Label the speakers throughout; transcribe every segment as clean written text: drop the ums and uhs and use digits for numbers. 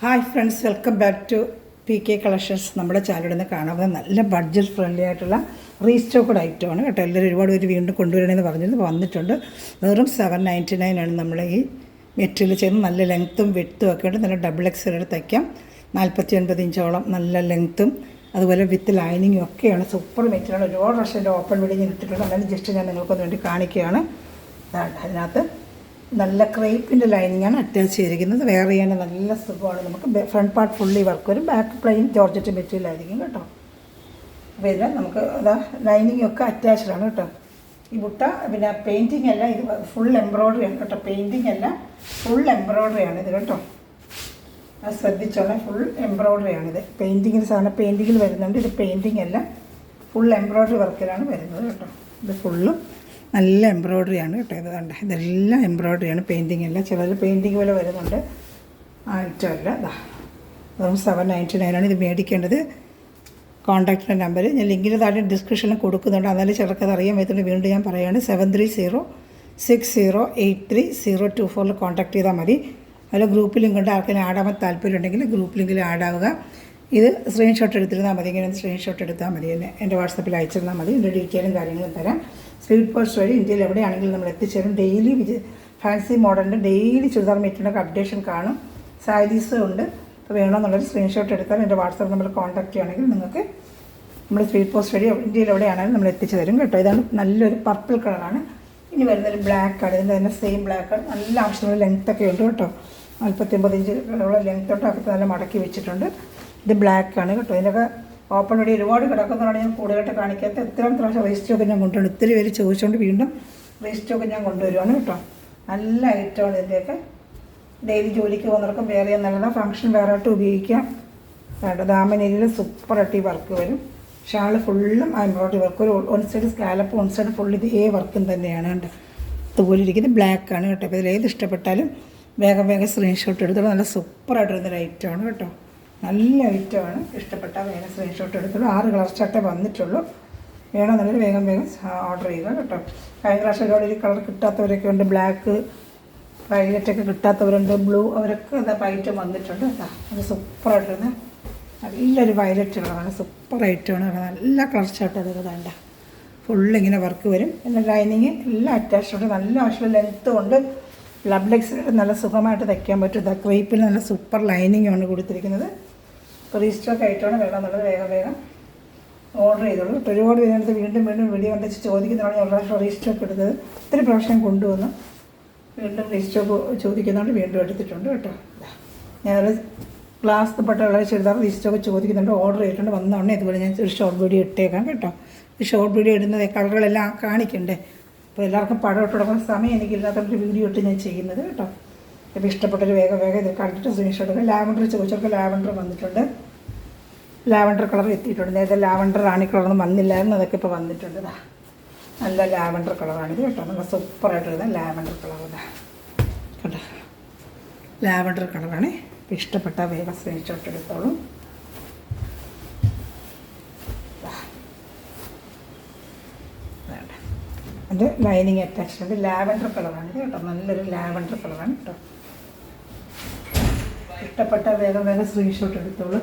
Speaker 1: Hi friends, welcome back to PK collections. നമ്മുടെ ചാനലിൽ നിന്ന് കാണാവുന്ന നല്ല ബഡ്ജറ്റ് ഫ്രണ്ട്ലി ആയിട്ടുള്ള റീസ്റ്റോക്കഡ് ഐറ്റമാണ് കേട്ടോ. എല്ലാവരും ഒരുപാട് പേര് വീണ്ടും കൊണ്ടുവരണമെന്ന് പറഞ്ഞിരുന്നു, വന്നിട്ടുണ്ട്. വെറും 799 ആണ് നമ്മൾ ഈ മെറ്റീരിയൽ ചെയ്യുന്നത്. നല്ല ലെങ്ത്തും വിഡ്ത്തും ഒക്കെ ഉണ്ട്. നല്ല ഡബിൾ XL തയ്ക്കാം. 49 ഇഞ്ചോളം നല്ല ലെങ്ത്തും അതുപോലെ വിത്ത് ലൈനിങ്ങും ഒക്കെയാണ്. Super material. ഒരുപാട് വർഷം ഓപ്പൺ വീഡിയോ ഞാൻ ഇട്ടിട്ടുണ്ട്. എന്നാലും ജസ്റ്റ് ഞാൻ നിങ്ങൾക്കൊന്ന് വേണ്ടി കാണിക്കുകയാണ്. അതിനകത്ത് നല്ല ക്രേപ്പിൻ്റെ ലൈനിങ്ങാണ് അറ്റാച്ച് ചെയ്തിരിക്കുന്നത്. വെയർ ചെയ്യാൻ നല്ല സുഖമാണ്. നമുക്ക് ഫ്രണ്ട് പാർട്ട് ഫുള്ളി വർക്ക് വരും, ബാക്ക് പ്ലെയിൻ ജോർജറ്റ് മെറ്റീരിയൽ ആയിരിക്കും കേട്ടോ. അപ്പോൾ ഇതിൽ നമുക്ക് അതാ ലൈനിങ് ഒക്കെ അറ്റാച്ച്ഡ് ആണ് കേട്ടോ. ഈ ബുട്ട പിന്നെ പെയിൻറ്റിങ് അല്ല, ഇത് ഫുൾ എംബ്രോയ്ഡറി ആണ് കേട്ടോ. പെയിൻറ്റിങ് അല്ല, ഫുൾ എംബ്രോയ്ഡറി ആണ് ഇത് കേട്ടോ. അത് ശ്രദ്ധിച്ചോളാം, ഫുൾ എംബ്രോയ്ഡറി ആണിത്. പെയിൻറ്റിങ്ങിന് സാധനം പെയിൻറ്റിങ്ങിൽ വരുന്നുണ്ട്. ഇത് പെയിൻറ്റിങ് അല്ല, ഫുൾ എംബ്രോയ്ഡറി വർക്കിലാണ് വരുന്നത് കേട്ടോ. ഇത് ഫുള്ളും നല്ല എംബ്രോയ്ഡറി ആണ് കേട്ടോ. ഇത് കണ്ട, ഇതെല്ലാം എംബ്രോയ്ഡറി ആണ്, പെയിൻറ്റിങ് അല്ല. ചിലർ പെയിൻറ്റിങ് പോലെ വരുന്നുണ്ട്, ആയിട്ടല്ല. ഇതാ വെറും 799 ആണ് ഇത് മേടിക്കേണ്ടത്. കോൺടാക്റ്റിൻ്റെ നമ്പർ ഞാൻ ലിങ്കിൻ്റെ താഴെ ഡിസ്ക്രിപ്ഷനിൽ കൊടുക്കുന്നുണ്ട്. എന്നാലും ചിലർക്ക് അത് അറിയാൻ പറ്റുന്നത് വീണ്ടും ഞാൻ പറയുകയാണ്. 7306083024 കോൺടാക്ട് ചെയ്താൽ മതി. അതിൽ ഗ്രൂപ്പ് ലിങ്ക് ഉണ്ട്. ആർക്കെങ്കിലും ആഡാവാൻ താല്പര്യം ഉണ്ടെങ്കിൽ ഗ്രൂപ്പ് ലിങ്കിൽ ആഡാവുക. ഇത് സ്ക്രീൻഷോട്ട് എടുത്തിരുന്നാൽ മതി. ഇങ്ങനെ സ്ക്രീൻഷോട്ട് എടുത്താൽ മതി. എൻ്റെ വാട്സപ്പിൽ അയച്ചിരുന്നാൽ മതി. എൻ്റെ ഡീറ്റെയിലും കാര്യങ്ങളും തരാം. സ്പീഡ് പോസ്റ്റ് വഴി ഇന്ത്യയിൽ എവിടെയാണെങ്കിലും നമ്മൾ എത്തിച്ചേരും. ഡെയിലി ഫാൻസി മോഡലിൻ്റെ ഡെയിലി ചുരിദാർ മെറ്റീരിയലൊക്കെ അപ്ഡേഷൻ കാണും. സാരീസും ഉണ്ട്. അപ്പോൾ വേണമെന്നുള്ളൊരു സ്ക്രീൻഷോട്ട് എടുത്താൽ എൻ്റെ വാട്സപ്പ് നമ്പർ കോൺടാക്ട് ചെയ്യുകയാണെങ്കിൽ നിങ്ങൾക്ക് നമ്മൾ സ്പീഡ് പോസ്റ്റ് വഴി ഇന്ത്യയിൽ എവിടെയാണെങ്കിലും നമ്മൾ എത്തിച്ചു തരും കേട്ടോ. ഇതാണ് നല്ലൊരു പർപ്പിൾ കളറാണ്. ഇനി വരുന്നൊരു ബ്ലാക്ക് ആണ്. ഇതിൻ്റെ തന്നെ സെയിം ബ്ലാക്ക് ആണ്. നല്ല ആവശ്യമുള്ള ലെങ്ത്തൊക്കെ ഉണ്ട് കേട്ടോ. 49 ഇഞ്ചുള്ള ലെങ്ത്തോട്ടൊക്കെ നല്ല മടക്കി വെച്ചിട്ടുണ്ട്. ഇത് ബ്ലാക്ക് ആണ് കേട്ടോ. ഇതിനൊക്കെ ഓപ്പൺ വഴി ഒരുപാട് കിടക്കുന്നതാണ് ഞാൻ കൂടുതലായിട്ട് കാണിക്കാത്ത. എത്രയും പ്രാവശ്യം റേസ്റ്റ് സ്റ്റോക്ക് ഞാൻ കൊണ്ടുവരും. ഒത്തിരി പേര് ചോദിച്ചുകൊണ്ട് വീണ്ടും റേസ്റ്റ് സ്റ്റോക്ക് ഞാൻ കൊണ്ടുവരുവാണ് കേട്ടോ. നല്ല ഐറ്റമാണ് ഇതിൻ്റെയൊക്കെ. ഡെയിലി ജോലിക്ക് പോകുന്നവർക്കും വേറെ ചെയ്യാൻ നല്ലതാണ്. ഫംഗ്ഷൻ വേറെ ആയിട്ട് ഉപയോഗിക്കാം. ദാമനേരിയിൽ സൂപ്പറായിട്ട് ഈ വർക്ക് വരും. ഷാള് ഫുള്ളും എംബ്രോയ്ഡറി വർക്ക്. ഒരു one side scallop, one side full ഇതേ വർക്കും തന്നെയാണ് കേട്ടോ. ഇതുപോലെ ഇരിക്കുന്നത് ബ്ലാക്ക് ആണ് കേട്ടോ. അപ്പോൾ ഇതിലേത് ഇഷ്ടപ്പെട്ടാലും വേഗം സ്ക്രീൻഷോട്ട് എടുത്തോളൂ. നല്ല സൂപ്പറായിട്ടിരുന്നൊരു ഐറ്റമാണ് കേട്ടോ. നല്ല ഐറ്റമാണ്. ഇഷ്ടപ്പെട്ട വേഗം സ്ക്രീൻഷോട്ട് എടുത്തോളൂ. 6 കളർ ചട്ടേ വന്നിട്ടുള്ളൂ. വേണമെന്നുണ്ടെങ്കിൽ വേഗം ഓർഡർ ചെയ്യുക കേട്ടോ. കഴിഞ്ഞ പ്രാവശ്യം ഒരുപാട് ഈ കളർ കിട്ടാത്തവരൊക്കെ ഉണ്ട്. ബ്ലാക്ക് വൈലറ്റൊക്കെ കിട്ടാത്തവരുണ്ട്. ബ്ലൂ, അവരൊക്കെ എന്താ ഐറ്റം വന്നിട്ടുണ്ട് കേട്ടോ. അത് സൂപ്പറായിട്ടിരുന്ന നല്ലൊരു വയലറ്റ് കളറാണ്. സൂപ്പർ ഐറ്റമാണ്. നല്ല കളർ ചട്ടം അതൊക്കെ വേണ്ട. ഫുള്ളിങ്ങനെ വർക്ക് വരും. പിന്നെ ലൈനിങ് എല്ലാം അറ്റാച്ച്ഡ്. നല്ല ആവശ്യമുള്ള ലെങ്ത്തും ഉണ്ട്. ലബ്ലെക്സ് നല്ല സുഖമായിട്ട് തയ്ക്കാൻ പറ്റും. ഇതാ ക്രേപ്പിൽ നല്ല സൂപ്പർ ലൈനിങ്ങാണ് കൊടുത്തിരിക്കുന്നത്. അപ്പോൾ റീസ്റ്റോക്ക് ആയിട്ടാണ് വേണമെന്നുള്ളത് വേഗം ഓർഡർ ചെയ്തോളൂ. ഇപ്പോൾ ഒരുപാട് പേരെടുത്ത് വീണ്ടും വീഡിയോ കണ്ടിച്ച് ചോദിക്കുന്നതാണ്. ഞാൻ പ്രാവശ്യം റീസ്റ്റോക്ക് എടുത്തത് ഒത്തിരി പ്രാവശ്യം കൊണ്ടുവന്നു. വീണ്ടും റീസ്റ്റോക്ക് ചോദിക്കുന്നതുകൊണ്ട് വീണ്ടും എടുത്തിട്ടുണ്ട് കേട്ടോ. ഞാനൊരു ഗ്ലാസ് പെട്ട വളരെ ചെറുതാർ റീസ്റ്റോക്ക് ചോദിക്കുന്നുണ്ട്. ഓർഡർ ചെയ്തിട്ടുണ്ട്. വന്നോണ്ടേ ഇതുപോലെ ഞാൻ ഒരു ഷോർട്ട് വീഡിയോ ഇട്ടേക്കാം കേട്ടോ. ഈ ഷോർട്ട് വീഡിയോ ഇടുന്നത് കളറുകളെല്ലാം കാണിക്കണ്ടേ. അപ്പോൾ എല്ലാവർക്കും പടം ഇട്ട് കൊടുക്കുന്ന സമയം എനിക്കില്ലാത്തൊരു വീഡിയോ ഇട്ട് ഞാൻ ചെയ്യുന്നത് കേട്ടോ. ഇപ്പോൾ ഇഷ്ടപ്പെട്ടൊരു വേഗം ഇത് കണ്ടിട്ട് സ്ക്രീൻഷോട്ട് എടുക്കുക. ലാവൻഡർ ചോദിച്ചവർക്ക് ലാവൻഡർ വന്നിട്ടുണ്ട്. ലാവൻഡർ കളർ എത്തിയിട്ടുണ്ട്. നേരത്തെ ലാവൻഡർ റാണി കളറൊന്നും വന്നില്ലായിരുന്നു. അതൊക്കെ ഇപ്പോൾ വന്നിട്ടുണ്ട്. നല്ല ലാവൻഡർ കളറാണിത് കേട്ടോ. നല്ല സൂപ്പറായിട്ടിരുന്ന ലാവൻഡർ കളർ കേട്ടോ. ലാവൻഡർ കളറാണ്. ഇപ്പോൾ ഇഷ്ടപ്പെട്ട വേഗം സ്ക്രീൻഷോട്ട് എടുത്തോളും. അത് ലൈനിങ് അറ്റാച്ച്ഡ് ഉണ്ട്. ലാവൻഡർ കളറാണ് ഇത് കേട്ടോ. നല്ലൊരു ലാവൻഡർ കളറാണ് കേട്ടോ. ഇഷ്ടപ്പെട്ട വേഗം സ്ക്രീൻഷോട്ട് എടുത്തോളൂ.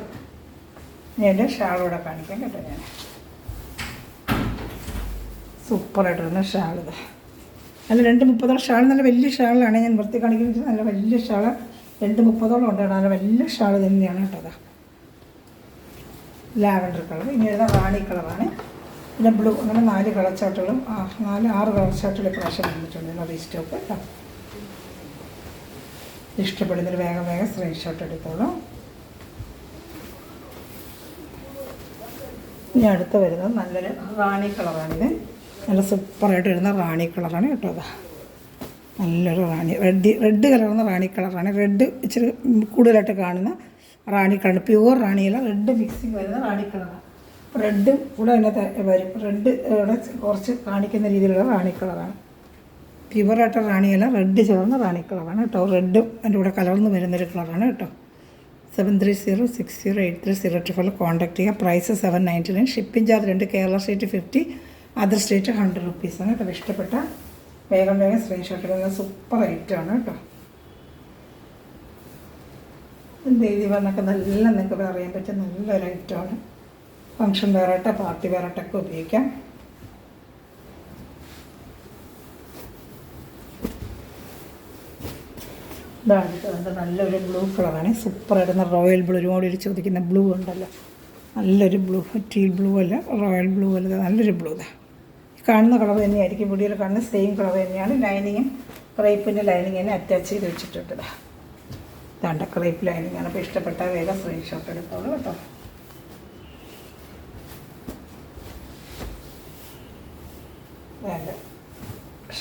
Speaker 1: ഞാൻ എൻ്റെ ഷാളൂടെ കാണിക്കാം കേട്ടോ. ഞാൻ സൂപ്പറായിട്ടിരുന്ന ഷാൾ. ഇത് നല്ല 230 ഷാൾ. നല്ല വലിയ ഷാളാണ് ഞാൻ വൃത്തി കാണിക്കുന്നത്. നല്ല വലിയ ഷാൾ 230 ഉണ്ട്. നല്ല വലിയ ഷാൾ തന്നെയാണ് കേട്ടോ. അതാ ലാവൻഡർ കളർ. ഇനി എഴുതാൻ റാണി കളറാണ്. പിന്നെ ബ്ലൂ. അങ്ങനെ 4 കളർ ചാർട്ടുകളും 6 കളർ ചാർട്ടുകൾ പ്രാവശ്യം വന്നിട്ടുണ്ട്. റീസ്റ്റോക്ക് കേട്ടോ. ഇഷ്ടപ്പെടുന്നൊരു വേഗം സ്ക്രീൻഷോട്ട് എടുത്തോളൂ. ഇനി അടുത്ത് വരുന്നത് നല്ലൊരു റാണി കളറാണിത്. നല്ല സൂപ്പറായിട്ട് വരുന്ന റാണി കളറാണ് കേട്ടോ. അതാ നല്ലൊരു റാണി റെഡ് കലർന്ന റാണി കളറാണ്. റെഡ് ഇച്ചിരി കൂടുതലായിട്ട് കാണുന്ന റാണി കളർ. പ്യുവർ റാണിയല്ല, റെഡ് മിക്സിങ് വരുന്ന റാണി കളറാണ്. റെഡും കൂടെ അതിനകത്ത് വരും. റെഡ് ഇവിടെ കുറച്ച് കാണിക്കുന്ന രീതിയിലുള്ള റാണി കളറാണ്. പ്യുവറായിട്ട് റാണിയല്ല, റെഡ് ചേർന്ന റാണി കളറാണ് കേട്ടോ. റെഡും അതിൻ്റെ കൂടെ കലർന്ന് വരുന്നൊരു കളറാണ് കേട്ടോ. 7306083024 കോൺടാക്ട് ചെയ്യുക. Price 799. Shipping charge 2. Kerala state 50, other state 100 റുപ്പീസാണ് കേട്ടോ. ഇഷ്ടപ്പെട്ട വേഗം സ്ക്രീൻഷോട്ട് എടുക്കുന്ന സൂപ്പർ ഐറ്റമാണ് കേട്ടോ. ഡെയിലി വന്നൊക്കെ നല്ല നിങ്ങൾക്ക് അറിയാൻ പറ്റും നല്ലൊരു ഐറ്റമാണ്. ഫങ്ഷൻ വെയറായിട്ട് പാർട്ടി വെയറായിട്ടൊക്കെ ഉപയോഗിക്കാം. ഇതാണ് ഇത് നല്ലൊരു ബ്ലൂ കളറാണ്. സൂപ്പറായിരുന്ന റോയൽ ബ്ലൂ, ഒരുപാട് ഒരു ചോദിക്കുന്ന ബ്ലൂ ഉണ്ടല്ലോ, നല്ലൊരു ബ്ലൂ, ടീൽ ബ്ലൂ അല്ല റോയൽ ബ്ലൂ അല്ല, നല്ലൊരു ബ്ലൂ. കാണുന്ന കളർ തന്നെയായിരിക്കും, വീഡിയോയിൽ കാണുന്ന സെയിം കളർ തന്നെയാണ്. ലൈനിങ്ങും ക്രേപ്പിൻ്റെ ലൈനിങ് തന്നെ അറ്റാച്ച് ചെയ്ത് വെച്ചിട്ടുണ്ട്. ഇതാണ്ട ക്രേപ്പ് ലൈനിങ്ങാണ്. അപ്പോൾ ഇഷ്ടപ്പെട്ട വേഗം സ്ക്രീൻഷോട്ട് എടുത്തോളൂ കേട്ടോ. വേണ്ട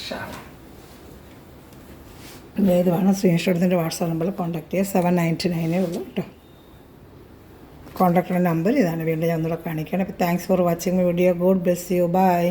Speaker 1: ഷാൾ ഇത് വേണം. സ്ക്രീൻഷോട്ട് എടുത്തിട്ട് വാട്സാപ്പ് നമ്പറിൽ കോൺടാക്ട് ചെയ്യുക. 799 ഉള്ളൂ കേട്ടോ. കോൺടാക്ട് നമ്പർ ഇതാണ്. വീണ്ടും ഞാൻ ഒന്നുകൂടെ കാണിക്കുകയാണ്. അപ്പോൾ thanks for watching my video. God bless you. By.